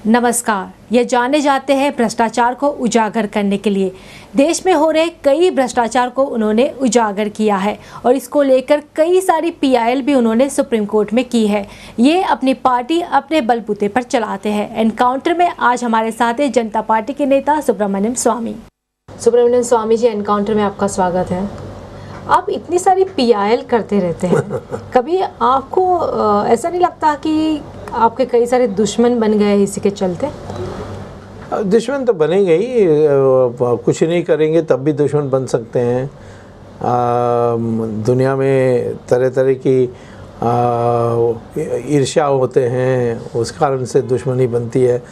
नमस्कार। ये जाने जाते हैं भ्रष्टाचार को उजागर करने के लिए। देश में हो रहे कई भ्रष्टाचार को उन्होंने उजागर किया है और इसको लेकर कई सारी पीआईएल भी उन्होंने सुप्रीम कोर्ट में की है। ये अपनी पार्टी अपने बलबूते पर चलाते हैं। एनकाउंटर में आज हमारे साथ है जनता पार्टी के नेता सुब्रमण्यम स्वामी। सुब्रमण्यम स्वामी जी, एनकाउंटर में आपका स्वागत है। आप इतनी सारी पीआईएल करते रहते हैं, कभी आपको ऐसा नहीं लगता कि आपके कई सारे दुश्मन बन गए इसी के चलते? दुश्मन तो बनेंगे ही, कुछ नहीं करेंगे तब भी दुश्मन बन सकते हैं। दुनिया में तरह तरह की ईर्ष्या होते हैं, उस कारण से दुश्मनी बनती है,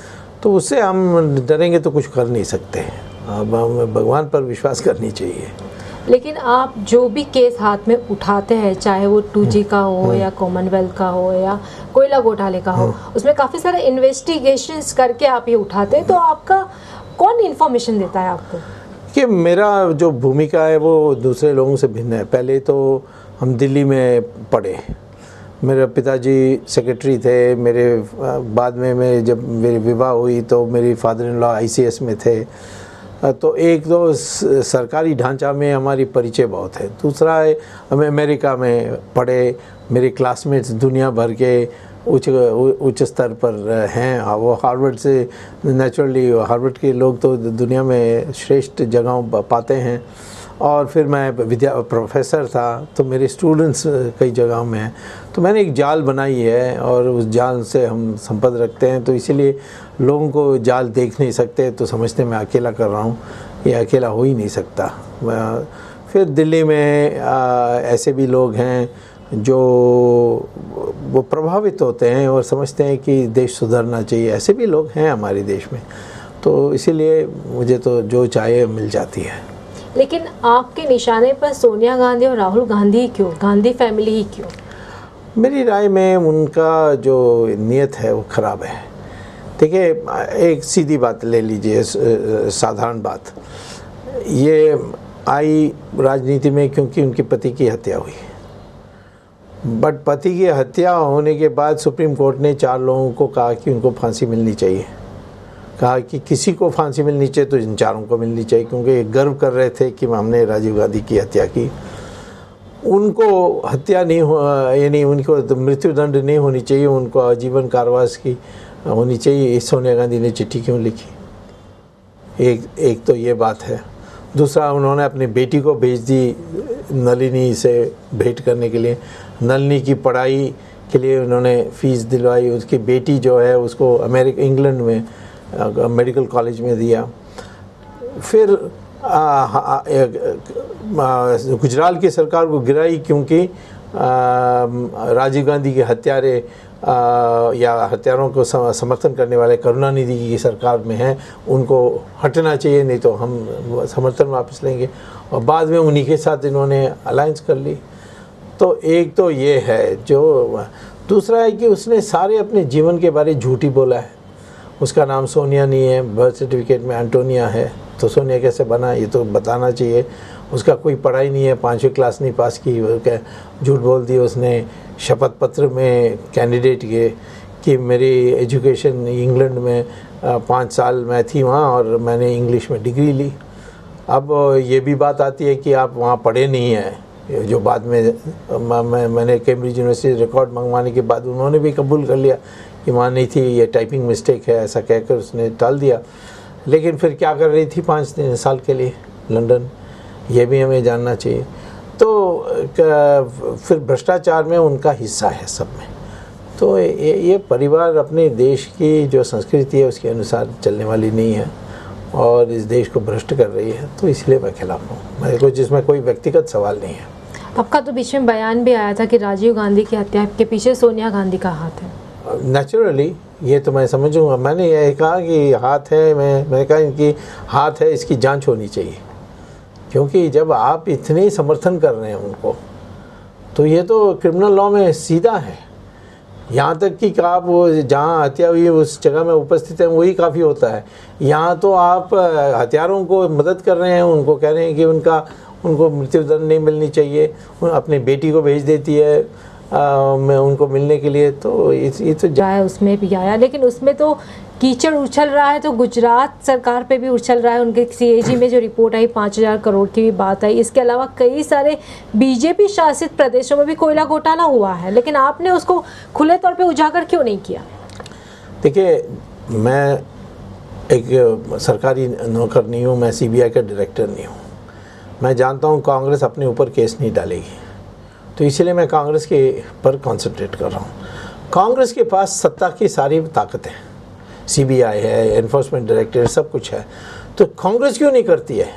तो उससे हम डरेंगे तो कुछ कर नहीं सकते। अब हमें भगवान पर विश्वास करनी चाहिए। लेकिन आप जो भी केस हाथ में उठाते हैं, चाहे वो 2G का हो या कॉमनवेल्थ का हो या कोयला घोटाले का हो, उसमें काफ़ी सारे इन्वेस्टिगेशंस करके आप ये उठाते हैं, तो आपका कौन इन्फॉर्मेशन देता है आपको? कि मेरा जो भूमिका है वो दूसरे लोगों से भिन्न है। पहले तो हम दिल्ली में पढ़े, मेरे पिताजी सेक्रेटरी थे। मेरे बाद में जब मेरी विवाह हुई तो मेरी फादर इन लॉ ICS में थे। तो एक तो सरकारी ढांचा में हमारी परिचय बहुत है। दूसरा है, हम अमेरिका में पढ़े, मेरे क्लासमेट्स दुनिया भर के उच्च स्तर पर हैं। वो हार्वर्ड से, नेचुरली हार्वर्ड के लोग तो दुनिया में श्रेष्ठ जगहों पाते हैं। और फिर मैं प्रोफेसर था, तो मेरे स्टूडेंट्स कई जगहों में हैं। तो मैंने एक जाल बनाई है और उस जाल से हम संपर्क रखते हैं। तो इसीलिए लोगों को जाल देख नहीं सकते तो समझते मैं अकेला कर रहा हूँ, ये अकेला हो ही नहीं सकता। फिर दिल्ली में ऐसे भी लोग हैं जो वो प्रभावित होते हैं और समझते हैं कि देश सुधरना चाहिए। ऐसे भी लोग हैं हमारे देश में, तो इसीलिए मुझे तो जो चाहे मिल जाती है। लेकिन आपके निशाने पर सोनिया गांधी और राहुल गांधी क्यों? गांधी फैमिली ही क्यों? मेरी राय में उनका जो नीयत है वो ख़राब है। देखिए, एक सीधी बात ले लीजिए, साधारण बात। ये आई राजनीति में क्योंकि उनके पति की हत्या हुई, बट पति की हत्या होने के बाद सुप्रीम कोर्ट ने 4 लोगों को कहा कि उनको फांसी मिलनी चाहिए। कहा कि किसी को फांसी मिलनी चाहिए तो इन 4 को मिलनी चाहिए, क्योंकि ये गर्व कर रहे थे कि हमने राजीव गांधी की हत्या की। उनको हत्या नहीं हो, यानी उनको तो मृत्युदंड नहीं होनी चाहिए, उनको आजीवन कारावास की होनी चाहिए। सोनिया गांधी ने चिट्ठी क्यों लिखी? एक तो ये बात है। दूसरा, उन्होंने अपनी बेटी को भेज दी नलिनी से भेंट करने के लिए। नलिनी की पढ़ाई के लिए उन्होंने फ़ीस दिलवाई। उसकी बेटी जो है उसको इंग्लैंड में मेडिकल कॉलेज में दिया। फिर गुजराल की सरकार को गिराई क्योंकि राजीव गांधी के हत्यारे या हत्यारों को समर्थन करने वाले करुणानिधि की सरकार में हैं, उनको हटना चाहिए, नहीं तो हम समर्थन वापस लेंगे। और बाद में उन्हीं के साथ इन्होंने अलायंस कर ली। तो एक तो ये है जो। दूसरा है कि उसने सारे अपने जीवन के बारे झूठी बोला है। उसका नाम सोनिया नहीं है, बर्थ सर्टिफिकेट में एंटोनिया है, तो सोनिया कैसे बना ये तो बताना चाहिए। उसका कोई पढ़ाई नहीं है, 5वीं क्लास नहीं पास की, झूठ बोल दिया उसने शपथ पत्र में कैंडिडेट के कि मेरी एजुकेशन इंग्लैंड में 5 साल मैं थी वहाँ और मैंने इंग्लिश में डिग्री ली। अब ये भी बात आती है कि आप वहाँ पढ़े नहीं हैं, जो बाद में मैंने कैम्ब्रिज यूनिवर्सिटी रिकॉर्ड मंगवाने के बाद उन्होंने भी कबूल कर लिया कि वहाँ नहीं थी, ये टाइपिंग मिस्टेक है, ऐसा कहकर उसने टाल दिया। लेकिन फिर क्या कर रही थी 5 साल के लिए लंदन, ये भी हमें जानना चाहिए। तो फिर भ्रष्टाचार में उनका हिस्सा है सब में। तो ये परिवार अपने देश की जो संस्कृति है उसके अनुसार चलने वाली नहीं है और इस देश को भ्रष्ट कर रही है, तो इसलिए मैं खिलाफ हूँ। मेरे को जिसमें कोई व्यक्तिगत सवाल नहीं है। आपका तो बीच में बयान भी आया था कि राजीव गांधी की हत्या के पीछे सोनिया गांधी का हाथ है। नेचुरली ये तो मैं समझूंगा। मैंने ये कहा कि हाथ है, मैंने कहा इनकी हाथ है, इसकी जांच होनी चाहिए। क्योंकि जब आप इतने समर्थन कर रहे हैं उनको, तो ये तो क्रिमिनल लॉ में सीधा है। यहाँ तक कि आप वो जहाँ हत्या हुई है उस जगह में उपस्थित हैं वही काफ़ी होता है। यहाँ तो आप हत्यारों को मदद कर रहे हैं, उनको कह रहे हैं कि उनको मृत्युदंड नहीं मिलनी चाहिए। अपनी बेटी को भेज देती है मैं उनको मिलने के लिए, तो ये तो जाए उसमें भी आया, लेकिन उसमें तो कीचड़ उछल रहा है, तो गुजरात सरकार पे भी उछल रहा है। उनके CAG में जो रिपोर्ट आई 5,000 करोड़ की भी बात आई। इसके अलावा कई सारे BJP शासित प्रदेशों में भी कोयला घोटाला हुआ है, लेकिन आपने उसको खुले तौर पे उजागर क्यों नहीं किया? देखिए, मैं एक सरकारी नौकर नहीं हूँ, मैं CBI का डायरेक्टर नहीं हूँ। मैं जानता हूँ कांग्रेस अपने ऊपर केस नहीं डालेगी, तो इसलिए मैं कांग्रेस के पर कंसंट्रेट कर रहा हूँ। कांग्रेस के पास सत्ता की सारी ताकत है, CBI है, एनफोर्समेंट डायरेक्टरेट, सब कुछ है, तो कांग्रेस क्यों नहीं करती है?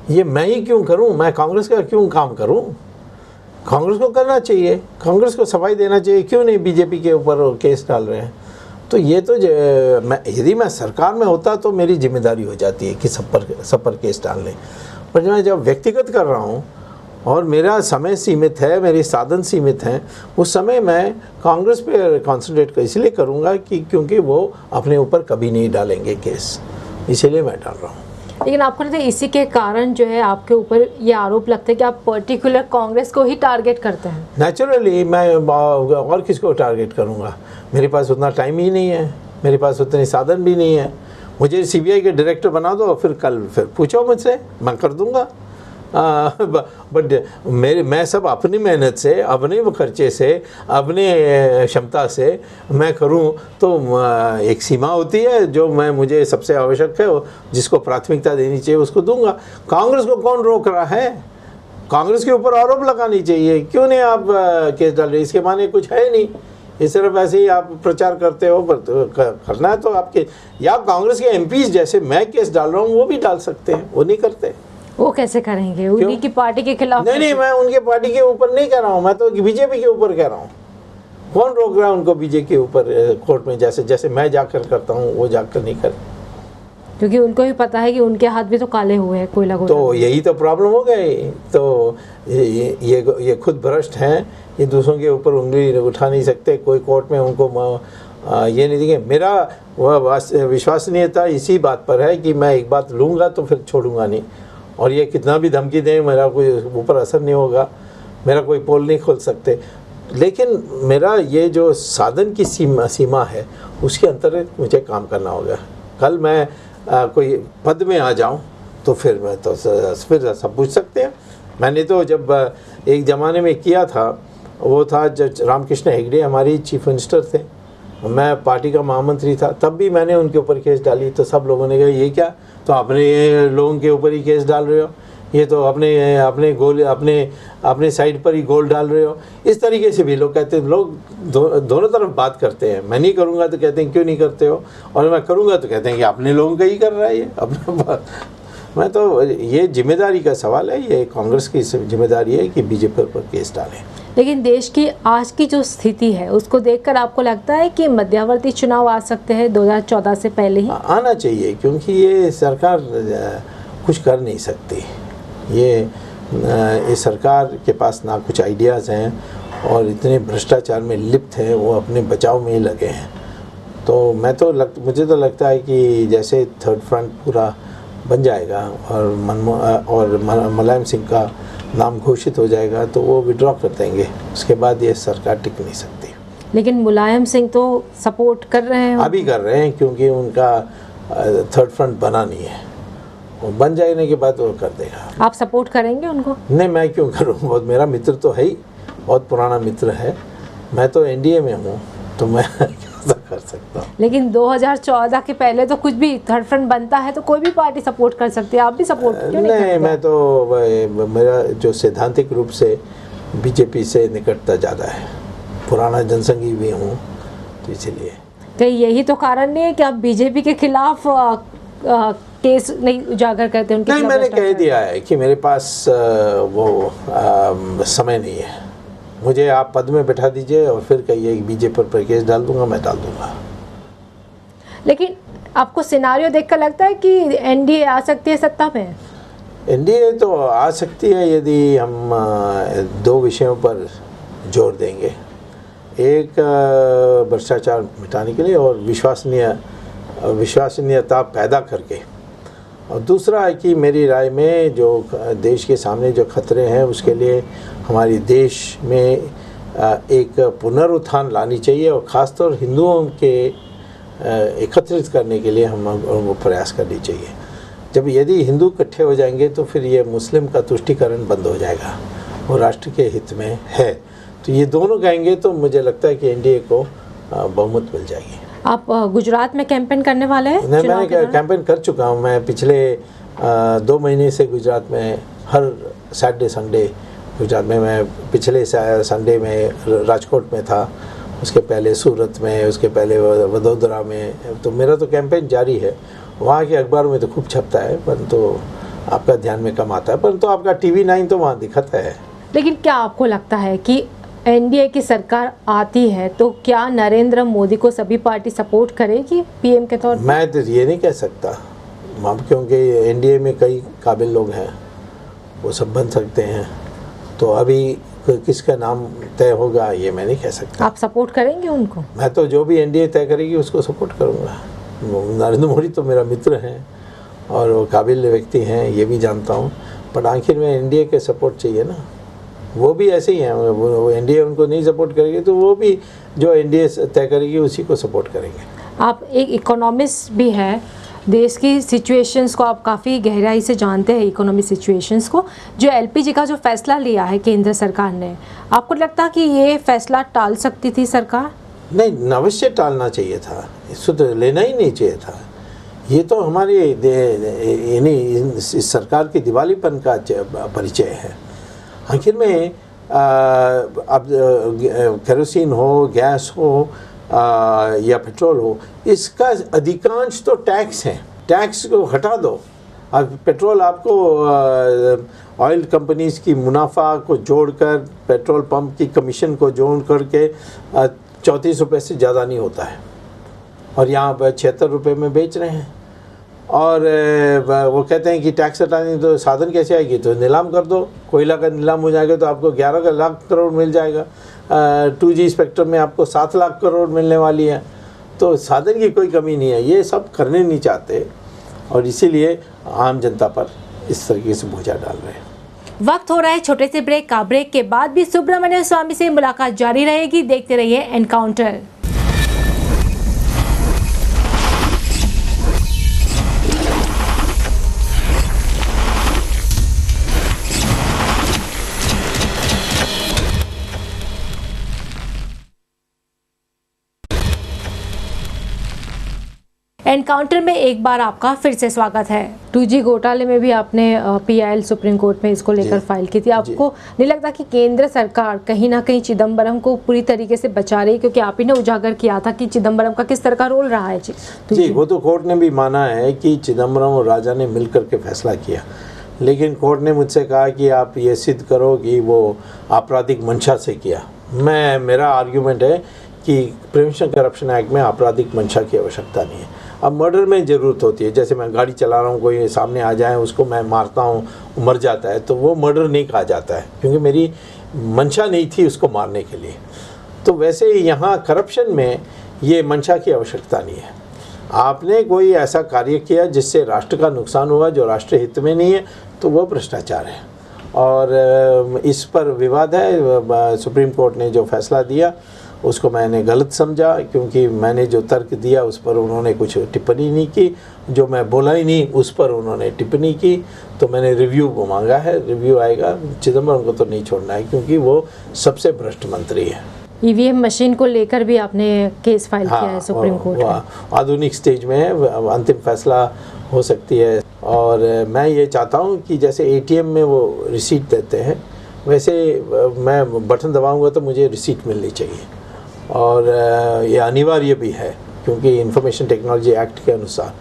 ये मैं ही क्यों करूँ? मैं कांग्रेस का क्यों काम करूँ? कांग्रेस को करना चाहिए, कांग्रेस को सफाई देना चाहिए, क्यों नहीं BJP के ऊपर केस डाल रहे हैं? तो ये तो यदि मैं सरकार में होता तो मेरी जिम्मेदारी हो जाती है कि सब पर केस डालने, पर मैं जब व्यक्तिगत कर रहा हूँ और मेरा समय सीमित है, मेरे साधन सीमित हैं, उस समय मैं कांग्रेस पे कंसंट्रेट इसलिए करूँगा कि क्योंकि वो अपने ऊपर कभी नहीं डालेंगे केस, इसीलिए मैं डाल रहा हूँ। लेकिन आपको लगता है इसी के कारण जो है आपके ऊपर ये आरोप लगता है कि आप पर्टिकुलर कांग्रेस को ही टारगेट करते हैं? नेचुरली मैं और किसको टारगेट करूँगा? मेरे पास उतना टाइम ही नहीं है, मेरे पास उतने साधन भी नहीं है। मुझे CBI के डायरेक्टर बना दो, फिर कल फिर पूछो मुझसे, मैं कर दूँगा। बट मैं सब अपनी मेहनत से, अपने खर्चे से, अपने क्षमता से मैं करूं तो एक सीमा होती है जो मुझे सबसे आवश्यक है, जिसको प्राथमिकता देनी चाहिए उसको दूंगा। कांग्रेस को कौन रोक रहा है? कांग्रेस के ऊपर आरोप लगानी चाहिए, क्यों नहीं आप केस डाल रहे? इसके माने कुछ है नहीं, ये सिर्फ ऐसे ही आप प्रचार करते हो। पर करना है तो आपके या कांग्रेस के MPs जैसे मैं केस डाल रहा हूँ वो भी डाल सकते हैं, वो नहीं करते। वो कैसे करेंगे? उन्हीं की पार्टी के खिलाफ? नहीं, मैं उनके पार्टी के ऊपर नहीं कह रहा हूँ, मैं तो BJP के ऊपर कह रहा हूँ। कौन रोक रहा है उनको BJP के ऊपर कोर्ट में, जैसे मैं जाकर करता हूँ वो जाकर नहीं कर? क्योंकि उनको भी पता है कि उनके हाथ भी तो काले हुए हैं कोयला घोटाले। तो यही तो प्रॉब्लम हो गई। तो ये खुद भ्रष्ट हैं, ये दूसरों के ऊपर उंगली उठा नहीं सकते, कोई कोर्ट में उनको ये नहीं देंगे। मेरा विश्वसनीयता इसी बात पर है कि मैं एक बात लूँगा तो फिर छोड़ूंगा नहीं, और ये कितना भी धमकी दें मेरा कोई ऊपर असर नहीं होगा, मेरा कोई पोल नहीं खोल सकते। लेकिन मेरा ये जो साधन की सीमा है उसके अंतर्गत मुझे काम करना होगा। कल मैं कोई पद में आ जाऊं तो फिर मैं तो फिर सब पूछ सकते हैं। मैंने तो जब एक ज़माने में किया था, वो था जब रामकृष्ण हेगड़े हमारी चीफ मिनिस्टर थे, मैं पार्टी का महामंत्री था, तब भी मैंने उनके ऊपर केस डाली। तो सब लोगों ने कहा ये क्या, तो अपने लोगों के ऊपर ही केस डाल रहे हो, ये तो अपने साइड पर ही गोल डाल रहे हो। इस तरीके से भी लोग कहते हैं, लोग दोनों तरफ बात करते हैं। मैं नहीं करूँगा तो कहते हैं क्यों नहीं करते हो, और मैं करूँगा तो कहते हैं कि अपने लोगों का ही कर रहा है ये अपना बात। मैं तो ये जिम्मेदारी का सवाल है, ये कांग्रेस की जिम्मेदारी है कि BJP पर केस डालें। लेकिन देश की आज की जो स्थिति है उसको देखकर आपको लगता है कि मध्यावर्ती चुनाव आ सकते हैं 2014 से पहले ही? आना चाहिए, क्योंकि ये सरकार कुछ कर नहीं सकती। ये सरकार के पास ना कुछ आइडियाज़ हैं और इतने भ्रष्टाचार में लिप्त हैं, वो अपने बचाव में ही लगे हैं। तो मुझे तो लगता है कि जैसे थर्ड फ्रंट पूरा बन जाएगा और मुलायम सिंह का नाम घोषित हो जाएगा तो वो विड्रॉ कर देंगे, उसके बाद ये सरकार टिक नहीं सकती। लेकिन मुलायम सिंह तो सपोर्ट कर रहे हैं, अभी कर रहे हैं, क्योंकि उनका थर्ड फ्रंट बना नहीं है, वो बन जाने के बाद वो कर देगा। आप सपोर्ट करेंगे उनको? नहीं, मैं क्यों करूँ, बहुत मेरा मित्र तो है ही, बहुत पुराना मित्र है। मैं तो NDA में हूँ, तो मैं कर सकता हूँ। लेकिन 2014 के पहले तो कुछ भी थर्ड फ्रंट बनता है तो कोई भी पार्टी सपोर्ट कर सकती है, आप भी सपोर्ट क्यों नहीं करते? मैं तो मेरा जो सैद्धांतिक रूप से BJP से निकटता ज़्यादा है, पुराना जनसंघी भी हूँ, तो इसलिए। कहीं यही तो कारण नहीं है कि आप BJP के खिलाफ केस नहीं उजागर करते उनके? नहीं, मैंने कह दिया है कि मेरे पास वो समय नहीं है। मुझे आप पद में बैठा दीजिए और फिर कहिए कि BJP पर केस डाल दूंगा, मैं डाल दूंगा। लेकिन आपको सिनारियो देखकर लगता है कि NDA आ सकती है सत्ता में? NDA तो आ सकती है यदि हम दो विषयों पर जोर देंगे। एक भ्रष्टाचार मिटाने के लिए और विश्वसनीयता पैदा करके, और दूसरा है कि मेरी राय में जो देश के सामने जो खतरे हैं उसके लिए हमारी देश में एक पुनरुत्थान लानी चाहिए और ख़ासतौर हिंदुओं के एकत्रित करने के लिए हम प्रयास करनी चाहिए। जब यदि हिंदू इकट्ठे हो जाएंगे तो फिर ये मुस्लिम का तुष्टीकरण बंद हो जाएगा, वो राष्ट्र के हित में है। तो ये दोनों कहेंगे तो मुझे लगता है कि एनडीए को बहुमत मिल जाएगी। आप गुजरात में कैंपेन करने वाले हैं? नहीं, मैंने कैंपेन कर चुका हूँ। मैं पिछले 2 महीने से गुजरात में हर सैटरडे संडे गुजरात में, मैं पिछले संडे में राजकोट में था, उसके पहले सूरत में, उसके पहले वडोदरा में। तो मेरा तो कैंपेन जारी है। वहाँ के अखबारों में तो खूब छपता है, परंतु आपका ध्यान में कम आता है, परंतु आपका TV 9 तो वहाँ दिखता है। लेकिन क्या आपको लगता है कि एनडीए की सरकार आती है तो क्या नरेंद्र मोदी को सभी पार्टी सपोर्ट करेगी पीएम के तौर पर? मैं तो ये नहीं कह सकता, क्योंकि एनडीए में कई काबिल लोग हैं, वो सब बन सकते हैं। तो अभी किसका नाम तय होगा ये मैं नहीं कह सकता। आप सपोर्ट करेंगे उनको? मैं तो जो भी एनडीए तय करेगी उसको सपोर्ट करूँगा। नरेंद्र मोदी तो मेरा मित्र हैं और वो काबिल व्यक्ति हैं, ये भी जानता हूँ, पर आखिर में एनडीए के सपोर्ट चाहिए ना। वो भी ऐसे ही हैं, वो एनडीए उनको नहीं सपोर्ट करेगी तो वो भी जो एनडीए तय करेगी उसी को सपोर्ट करेंगे। आप एक इकोनॉमिस्ट भी है, देश की सिचुएशंस को आप काफ़ी गहराई से जानते हैं, इकोनॉमिक सिचुएशंस को। जो एलपीजी का जो फैसला लिया है केंद्र सरकार ने, आपको लगता है कि ये फैसला टाल सकती थी सरकार? नहीं, अवश्य टालना चाहिए था, इसको तो लेना ही नहीं चाहिए था। ये तो हमारी इस सरकार की दिवालीपन का परिचय है। आखिर में अब केरोसिन हो, गैस हो या पेट्रोल हो, इसका अधिकांश तो टैक्स है। टैक्स को हटा दो। अब पेट्रोल आपको ऑयल कंपनीज की मुनाफा को जोड़कर, पेट्रोल पंप की कमीशन को जोड़ करके 34 रुपये से ज़्यादा नहीं होता है, और यहाँ पर 76 रुपये में बेच रहे हैं। और वो कहते हैं कि टैक्स हटाने तो साधन कैसे आएगी, तो नीलाम कर दो। कोयला का नीलाम हो जाएगा तो आपको 11 लाख करोड़ मिल जाएगा। 2G स्पेक्ट्रम में आपको 7 लाख करोड़ मिलने वाली है। तो साधन की कोई कमी नहीं है। ये सब करने नहीं चाहते और इसीलिए आम जनता पर इस तरीके से बोझा डाल रहे हैं। वक्त हो रहा है छोटे से ब्रेक का। ब्रेक के बाद भी सुब्रमण्यम स्वामी से मुलाकात जारी रहेगी। देखते रहिए एनकाउंटर। एनकाउंटर में एक बार आपका फिर से स्वागत है। 2G घोटाले में भी आपने PIL सुप्रीम कोर्ट में इसको लेकर फाइल की थी। आपको नहीं लगता कि केंद्र सरकार कहीं ना कहीं चिदम्बरम को पूरी तरीके से बचा रही, क्योंकि आप ही ने उजागर किया था कि चिदम्बरम का किस तरह का रोल रहा है? जी, वो तो कोर्ट ने भी माना है कि चिदम्बरम और राजा ने मिलकर के फैसला किया, लेकिन कोर्ट ने मुझसे कहा कि आप ये सिद्ध करो कि वो आपराधिक मंशा से किया। मेरा आर्ग्यूमेंट है कि प्रिवेंशन करप्शन एक्ट में आपराधिक मंशा की आवश्यकता नहीं है। अब मर्डर में ज़रूरत होती है, जैसे मैं गाड़ी चला रहा हूँ, कोई सामने आ जाए, उसको मैं मारता हूँ, मर जाता है, तो वो मर्डर नहीं कहा जाता है, क्योंकि मेरी मंशा नहीं थी उसको मारने के लिए। तो वैसे ही यहाँ करप्शन में ये मंशा की आवश्यकता नहीं है। आपने कोई ऐसा कार्य किया जिससे राष्ट्र का नुकसान हुआ, जो राष्ट्र हित में नहीं है, तो वो भ्रष्टाचार है। और इस पर विवाद है। सुप्रीम कोर्ट ने जो फैसला दिया उसको मैंने गलत समझा, क्योंकि मैंने जो तर्क दिया उस पर उन्होंने कुछ टिप्पणी नहीं की, जो मैं बोला ही नहीं उस पर उन्होंने टिप्पणी की। तो मैंने रिव्यू को मांगा है, रिव्यू आएगा। चिदम्बरम को तो नहीं छोड़ना है, क्योंकि वो सबसे भ्रष्ट मंत्री है। EVM मशीन को लेकर भी आपने केस फाइल किया है सुप्रीम कोर्ट में? आधुनिक स्टेज में है, अंतिम फैसला हो सकती है। और मैं ये चाहता हूँ कि जैसे ATM में वो रिसीट देते हैं, वैसे मैं बटन दबाऊँगा तो मुझे रिसीट मिलनी चाहिए। और ये अनिवार्य भी है, क्योंकि इंफॉर्मेशन टेक्नोलॉजी एक्ट के अनुसार।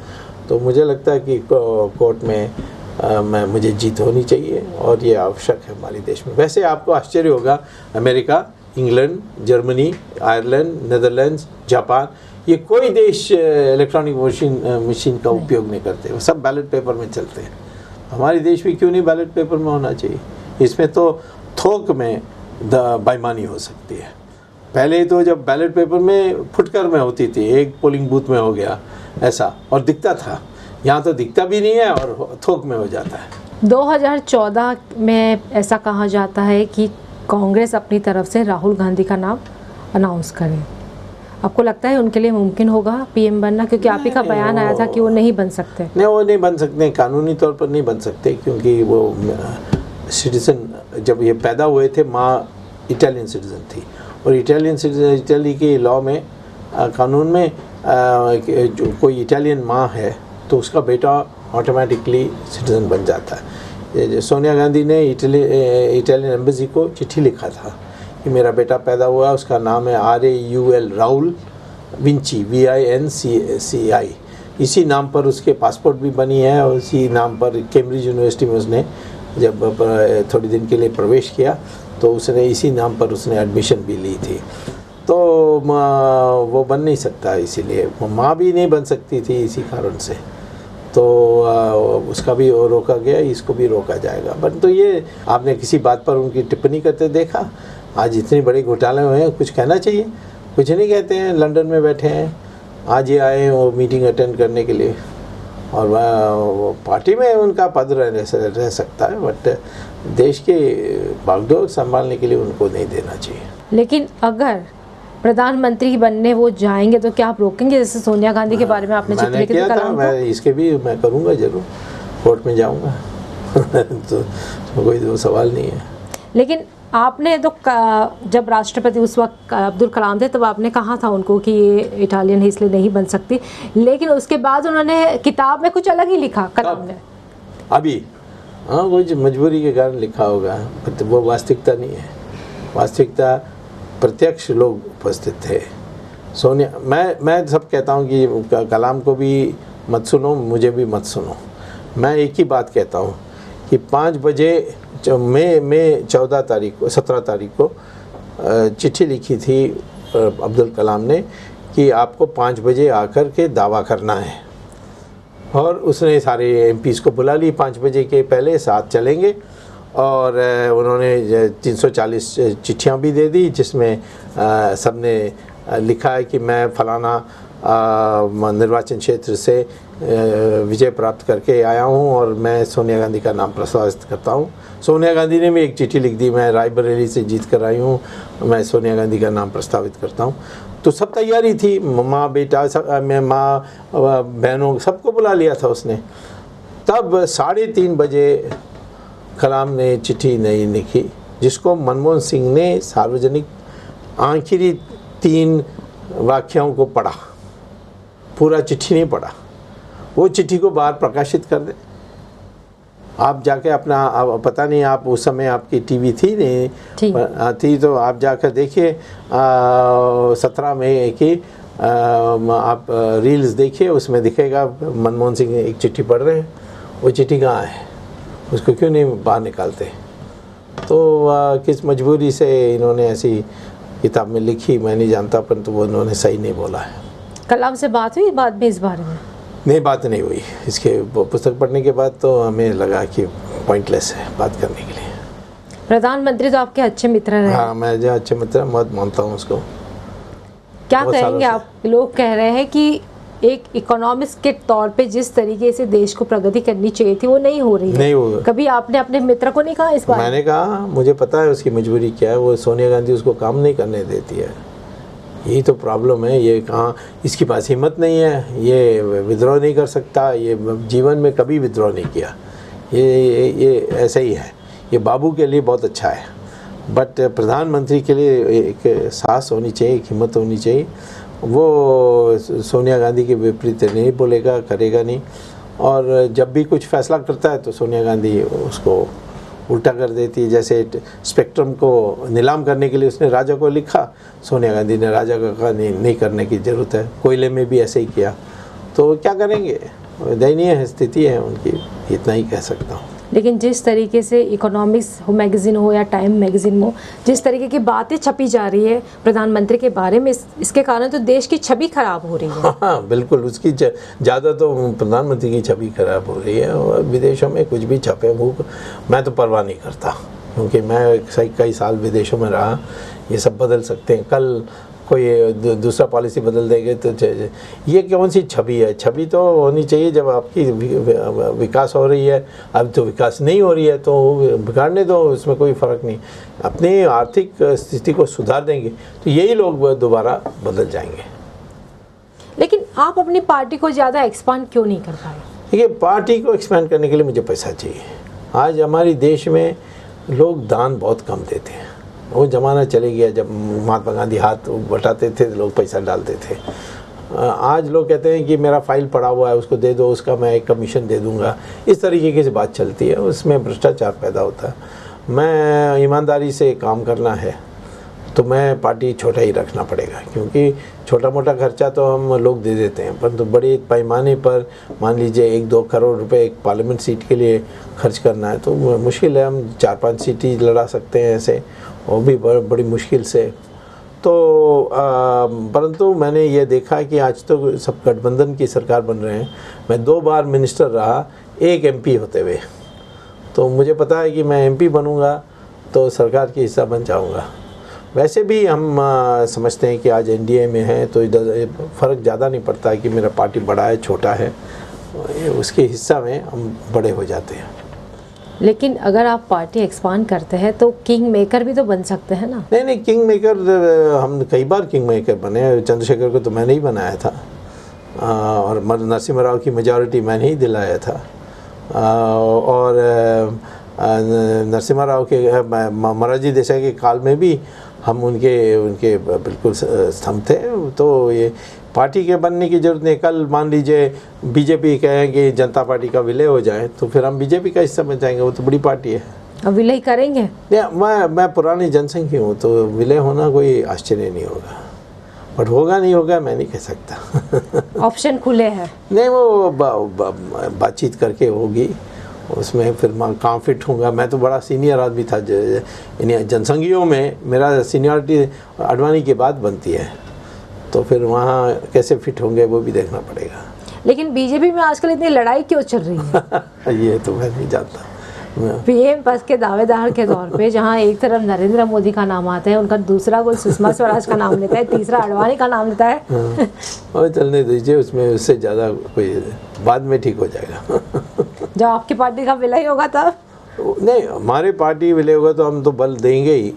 तो मुझे लगता है कि कोर्ट में मुझे जीत होनी चाहिए, और ये आवश्यक है हमारे देश में। वैसे आपको आश्चर्य होगा, America, England, Germany, Ireland, Netherlands, Japan, ये कोई देश इलेक्ट्रॉनिक मशीन का उपयोग नहीं करते, वो सब बैलेट पेपर में चलते हैं। हमारे देश में क्यों नहीं बैलेट पेपर में होना चाहिए? इसमें तो थोक में बेईमानी हो सकती है। पहले तो जब बैलेट पेपर में फुटकर में होती थी, एक पोलिंग बूथ में हो गया ऐसा, और दिखता था। यहाँ तो दिखता भी नहीं है और थोक में हो जाता है। 2014 में ऐसा कहा जाता है कि कांग्रेस अपनी तरफ से राहुल गांधी का नाम अनाउंस करे? आपको लगता है उनके लिए मुमकिन होगा पीएम बनना? क्योंकि आप ही का बयान आया था कि वो नहीं बन सकते। नहीं, वो नहीं बन सकते, कानूनी तौर पर नहीं बन सकते, क्योंकि वो सिटीजन जब ये पैदा हुए थे, माँ इटालियन सिटीज़न थी, और इटालियन सिटीजन, इटली के लॉ में, कानून में जो कोई इटालियन माँ है तो उसका बेटा ऑटोमेटिकली सिटीज़न बन जाता है। सोनिया गांधी ने इटालियन एम्बेसी को चिट्ठी लिखा था कि मेरा बेटा पैदा हुआ, उसका नाम है RAUL, राहुल विंची, VINCI। इसी नाम पर उसके पासपोर्ट भी बनी है, और इसी नाम पर कैम्ब्रिज यूनिवर्सिटी में उसने जब थोड़े दिन के लिए प्रवेश किया तो उसने इसी नाम पर उसने एडमिशन भी ली थी। तो वो बन नहीं सकता, इसीलिए माँ भी नहीं बन सकती थी इसी कारण से, तो उसका भी रोका गया, इसको भी रोका जाएगा। बट तो ये आपने किसी बात पर उनकी टिप्पणी करते देखा? आज इतने बड़े घोटाले हुए हैं, कुछ कहना चाहिए, कुछ नहीं कहते हैं। लंदन में बैठे हैं, आज ये आए हैं वो मीटिंग अटेंड करने के लिए, और वो पार्टी में उनका पद रह सकता है, बट देश के बागडोर संभालने के लिए उनको नहीं देना चाहिए। लेकिन अगर प्रधानमंत्री बनने वो जाएंगे तो क्या आप रोकेंगे? जैसे सोनिया गांधी के बारे में आपने चिट्ठी लिखी थी कलाम को। मैं इसके भी मैं करूँगा, जरूर कोर्ट में जाऊँगा तो कोई वो सवाल नहीं है। लेकिन आपने तो जब राष्ट्रपति उस वक्त अब्दुल कलाम थे तब आपने कहा था उनको कि ये इटालियन है इसलिए नहीं बन सकती, लेकिन उसके बाद उन्होंने किताब में कुछ अलग ही लिखा कलाम ने। अभी हाँ, वो मजबूरी के कारण लिखा होगा, बट वो वास्तविकता नहीं है। वास्तविकता प्रत्यक्ष लोग उपस्थित थे। सोनिया, मैं सब कहता हूँ कि कलाम को भी मत सुनो, मुझे भी मत सुनो। मैं एक ही बात कहता हूँ कि 5 बजे मई 17 तारीख को चिट्ठी लिखी थी अब्दुल कलाम ने कि आपको 5 बजे आकर के दावा करना है, और उसने सारे MPs को बुला ली 5 बजे के पहले, साथ चलेंगे। और उन्होंने 340 चिट्ठियाँ भी दे दी, जिसमें सबने लिखा है कि मैं फलाना निर्वाचन क्षेत्र से विजय प्राप्त करके आया हूँ और मैं सोनिया गांधी का नाम प्रस्तावित करता हूँ। सोनिया गांधी ने भी एक चिट्ठी लिख दी, मैं रायबरेली से जीत कर आई हूँ, मैं सोनिया गांधी का नाम प्रस्तावित करता हूँ। तो सब तैयारी थी, माँ बेटा सब, मैं माँ बहनों सबको बुला लिया था उसने। तब 3:30 बजे कलाम ने चिट्ठी नहीं लिखी, जिसको मनमोहन सिंह ने सार्वजनिक आखिरी 3 वाक्यों को पढ़ा, पूरा चिट्ठी नहीं पढ़ा। वो चिट्ठी को बाहर प्रकाशित कर दे, आप जाके अपना, पता नहीं आप उस समय आपकी टीवी थी नहीं थी, तो आप जाकर देखिए 17 मई की आप रील्स देखिए, उसमें दिखेगा मनमोहन सिंह एक चिट्ठी पढ़ रहे हैं। वो चिट्ठी कहाँ है, उसको क्यों नहीं बाहर निकालते? तो किस मजबूरी से इन्होंने ऐसी किताब में लिखी मैं नहीं जानता, परंतु वो उन्होंने सही नहीं बोला है। कलाम से बात हुई बाद में इस बारे में? नहीं, बात नहीं हुई। इसके पुस्तक पढ़ने के बाद तो हमें लगा कि पॉइंटलेस है बात करने के लिए। प्रधानमंत्री तो आपके अच्छे मित्र रहे। हाँ, मैं जो अच्छे मित्र बहुत मानता हूँ उसको। क्या कहेंगे आप? लोग कह रहे हैं कि एक इकोनॉमिस्ट के तौर पे जिस तरीके से देश को प्रगति करनी चाहिए थी वो नहीं हो रही है। नहीं हो। कभी आपने अपने मित्र को नहीं कहा इस बार? मैंने कहा, मुझे पता है उसकी मजबूरी क्या है, वो सोनिया गांधी उसको काम नहीं करने देती है, यही तो प्रॉब्लम है। ये कहाँ, इसके पास हिम्मत नहीं है, ये विद्रोह नहीं कर सकता, ये जीवन में कभी विद्रोह नहीं किया, ये ऐसा ही है। ये बाबू के लिए बहुत अच्छा है, बट प्रधानमंत्री के लिए एक साहस होनी चाहिए, एक हिम्मत होनी चाहिए। वो सोनिया गांधी के विपरीत नहीं बोलेगा, करेगा नहीं, और जब भी कुछ फैसला करता है तो सोनिया गांधी उसको उल्टा कर देती है। जैसे स्पेक्ट्रम को नीलाम करने के लिए उसने राजा को लिखा, सोनिया गांधी ने राजा को कहा नहीं करने की ज़रूरत है। कोयले में भी ऐसे ही किया, तो क्या करेंगे, दयनीय स्थिति है उनकी, इतना ही कह सकता हूँ। लेकिन जिस तरीके से इकोनॉमिक्स हो मैगज़ीन हो या टाइम मैगज़ीन हो, जिस तरीके की बातें छपी जा रही है प्रधानमंत्री के बारे में, इसके कारण तो देश की छवि खराब हो रही है। हाँ बिल्कुल, उसकी ज़्यादा तो प्रधानमंत्री की छवि खराब हो रही है। और विदेशों में कुछ भी छपे मुँह, मैं तो परवाह नहीं करता, क्योंकि मैं कई साल विदेशों में रहा। ये सब बदल सकते हैं, कल कोई दूसरा पॉलिसी बदल देंगे तो ये कौन सी छवि है? छवि तो होनी चाहिए जब आपकी विकास हो रही है। अब तो विकास नहीं हो रही है तो बिगाड़ने दो, इसमें कोई फ़र्क नहीं। अपनी आर्थिक स्थिति को सुधार देंगे तो यही लोग दोबारा बदल जाएंगे। लेकिन आप अपनी पार्टी को ज़्यादा एक्सपांड क्यों नहीं कर पाए? देखिए, पार्टी को एक्सपेंड करने के लिए मुझे पैसा चाहिए। आज हमारे देश में लोग दान बहुत कम देते हैं। वो ज़माना चले गया जब महात्मा गांधी हाथ बटाते थे, लोग पैसा डालते थे। आज लोग कहते हैं कि मेरा फाइल पड़ा हुआ है, उसको दे दो, उसका मैं एक कमीशन दे दूंगा। इस तरीके की बात चलती है, उसमें भ्रष्टाचार पैदा होता है। मैं ईमानदारी से काम करना है तो मैं पार्टी छोटा ही रखना पड़ेगा, क्योंकि छोटा मोटा खर्चा तो हम लोग दे देते हैं, परंतु बड़े पैमाने पर मान लीजिए 1-2 करोड़ रुपए एक पार्लियामेंट सीट के लिए खर्च करना है तो मुश्किल है। हम 4-5 सीट ही लड़ा सकते हैं ऐसे, वो भी बड़ी मुश्किल से। तो परंतु मैंने ये देखा कि आज तो सब गठबंधन की सरकार बन रहे हैं। मैं 2 बार मिनिस्टर रहा, 1 MP होते हुए, तो मुझे पता है कि मैं MP बनूंगा तो सरकार की हिस्सा बन जाऊंगा। वैसे भी हम समझते हैं कि आज NDA में है तो इधर फ़र्क ज़्यादा नहीं पड़ता है कि मेरा पार्टी बड़ा है छोटा है, उसके हिस्सा में हम बड़े हो जाते हैं। लेकिन अगर आप पार्टी एक्सपांड करते हैं तो किंग मेकर भी तो बन सकते हैं ना? नहीं, किंग मेकर हम कई बार किंग मेकर बने। चंद्रशेखर को तो मैंने ही बनाया था और नरसिम्हा राव की मेजॉरिटी मैंने ही दिलाया था। और नरसिम्हा राव के मोरारजी देसाई के काल में भी हम उनके बिल्कुल स्तंभ थे। तो ये पार्टी के बनने की ज़रूरत नहीं। कल मान लीजिए बीजेपी कहें कि जनता पार्टी का विलय हो जाए तो फिर हम बीजेपी का हिस्सा बन जाएंगे, वो तो बड़ी पार्टी है। अब विलय करेंगे? मैं पुरानी जनसंघ की हूँ तो विलय होना कोई आश्चर्य नहीं होगा, बट होगा नहीं होगा मैं नहीं कह सकता। ऑप्शन खुले हैं? नहीं, वो बातचीत करके होगी, उसमें फिर मैं कहाँ फिट होऊंगा। मैं तो बड़ा सीनियर आदमी था जनसंघियों में, मेरा सीनियरिटी अडवाणी के बाद बनती है, तो फिर वहाँ कैसे फिट होंगे वो भी देखना पड़ेगा। लेकिन बीजेपी में आजकल इतनी लड़ाई क्यों चल रही है? ये तो मैं नहीं जानता। PM पद के दावेदार के तौर पे जहाँ एक तरफ नरेंद्र मोदी का नाम आता है, उनका दूसरा कोई सुषमा स्वराज का नाम लेता है, तीसरा अडवाणी का नाम लेता है। और चलने दीजिए, उसमें उससे ज़्यादा कोई बाद में ठीक हो जाएगा। जब आपकी पार्टी का विलय होगा तब? नहीं, हमारे पार्टी विलय होगा तो हम तो बल देंगे ही,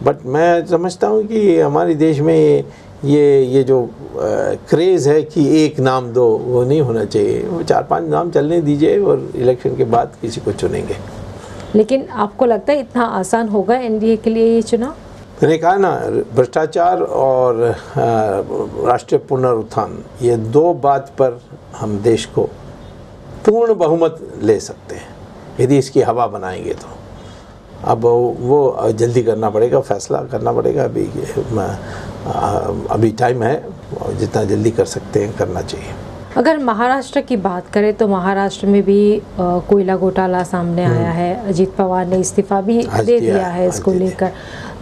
बट मैं समझता हूँ कि हमारे देश में ये जो क्रेज़ है कि एक नाम दो, वो नहीं होना चाहिए। वो 4-5 नाम चलने दीजिए और इलेक्शन के बाद किसी को चुनेंगे। लेकिन आपको लगता है इतना आसान होगा NDA के लिए ये चुनाव? मैंने कहा ना, भ्रष्टाचार और राष्ट्रीय पुनरुत्थान, ये 2 बात पर हम देश को पूर्ण बहुमत ले सकते हैं यदि इसकी हवा बनाएंगे तो। अब वो जल्दी करना पड़ेगा, फैसला करना पड़ेगा। अभी टाइम है, जितना जल्दी कर सकते हैं करना चाहिए। अगर महाराष्ट्र की बात करें तो महाराष्ट्र में भी कोयला घोटाला सामने आया है। अजीत पवार ने इस्तीफा भी दे दिया है इसको लेकर।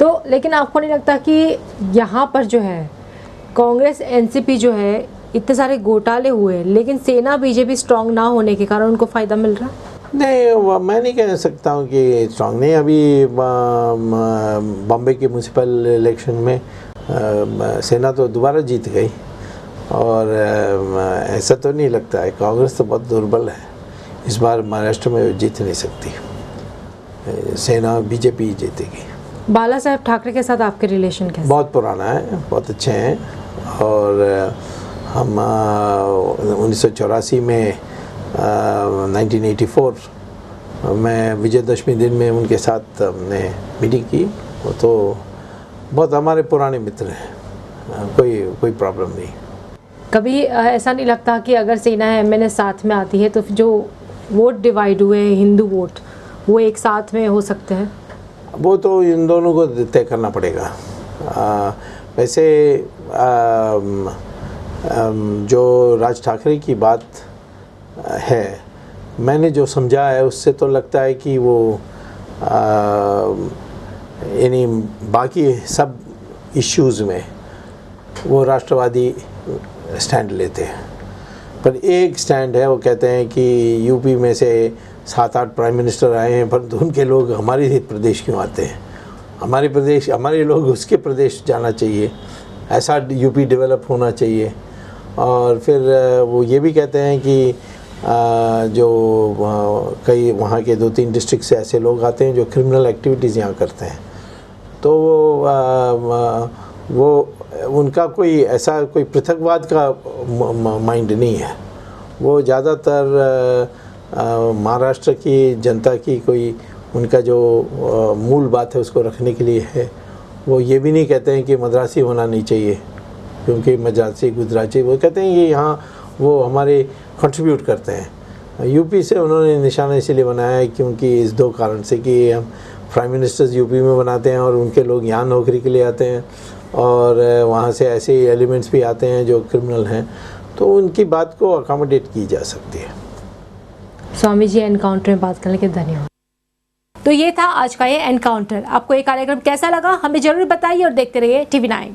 तो लेकिन आपको नहीं लगता कि यहाँ पर जो है कांग्रेस NCP जो है, इतने सारे घोटाले हुए लेकिन सेना BJP स्ट्रांग ना होने के कारण उनको फ़ायदा मिल रहा? नहीं, मैं नहीं कह सकता हूँ कि स्ट्रांग नहीं। अभी बॉम्बे के म्यूनसिपल इलेक्शन में सेना तो दोबारा जीत गई, और ऐसा तो नहीं लगता है। कांग्रेस तो बहुत दुर्बल है, इस बार महाराष्ट्र में जीत नहीं सकती। सेना BJP जीतेगी। बाला साहेब ठाकरे के साथ आपके रिलेशन कैसे? बहुत पुराना है, बहुत अच्छे हैं, और हम 1984 में 1984 में विजयदशमी दिन में उनके साथ हमने मीटिंग की। वो तो बहुत हमारे पुराने मित्र हैं, कोई प्रॉब्लम नहीं। कभी ऐसा नहीं लगता कि अगर सेना MNA साथ में आती है तो जो वोट डिवाइड हुए हिंदू वोट, वो एक साथ में हो सकते हैं? वो तो इन दोनों को तय करना पड़ेगा। वैसे जो राज ठाकरे की बात है, मैंने जो समझा है उससे तो लगता है कि वो यानी बाकी सब इश्यूज़ में वो राष्ट्रवादी स्टैंड लेते हैं, पर एक स्टैंड है, वो कहते हैं कि यूपी में से 7-8 प्राइम मिनिस्टर आए हैं, परंतु उनके लोग हमारे ही प्रदेश क्यों आते हैं? हमारे लोग उसके प्रदेश जाना चाहिए। ऐसा यूपी डेवलप होना चाहिए। और फिर वो ये भी कहते हैं कि जो कई वहाँ के 2-3 डिस्ट्रिक्ट से ऐसे लोग आते हैं जो क्रिमिनल एक्टिविटीज़ यहाँ करते हैं, तो वो उनका कोई ऐसा कोई पृथकवाद का माइंड नहीं है। वो ज़्यादातर महाराष्ट्र की जनता की कोई उनका जो मूल बात है उसको रखने के लिए है। वो ये भी नहीं कहते हैं कि मद्रासी होना नहीं चाहिए क्योंकि मद्रासी गुजराती, वो कहते हैं कि यहाँ वो हमारे कंट्रीब्यूट करते हैं। यूपी से उन्होंने निशाना इसीलिए बनाया है क्योंकि इस 2 कारण से कि हम प्राइम मिनिस्टर्स यूपी में बनाते हैं और उनके लोग यहाँ नौकरी के लिए आते हैं और वहाँ से ऐसे एलिमेंट्स भी आते हैं जो क्रिमिनल हैं, तो उनकी बात को अकोमोडेट की जा सकती है। स्वामी जी, एनकाउंटर में बात करने के धन्यवाद। तो ये था आज का ये एनकाउंटर। आपको ये कार्यक्रम कैसा लगा हमें जरूर बताइए और देखते रहिए TV9।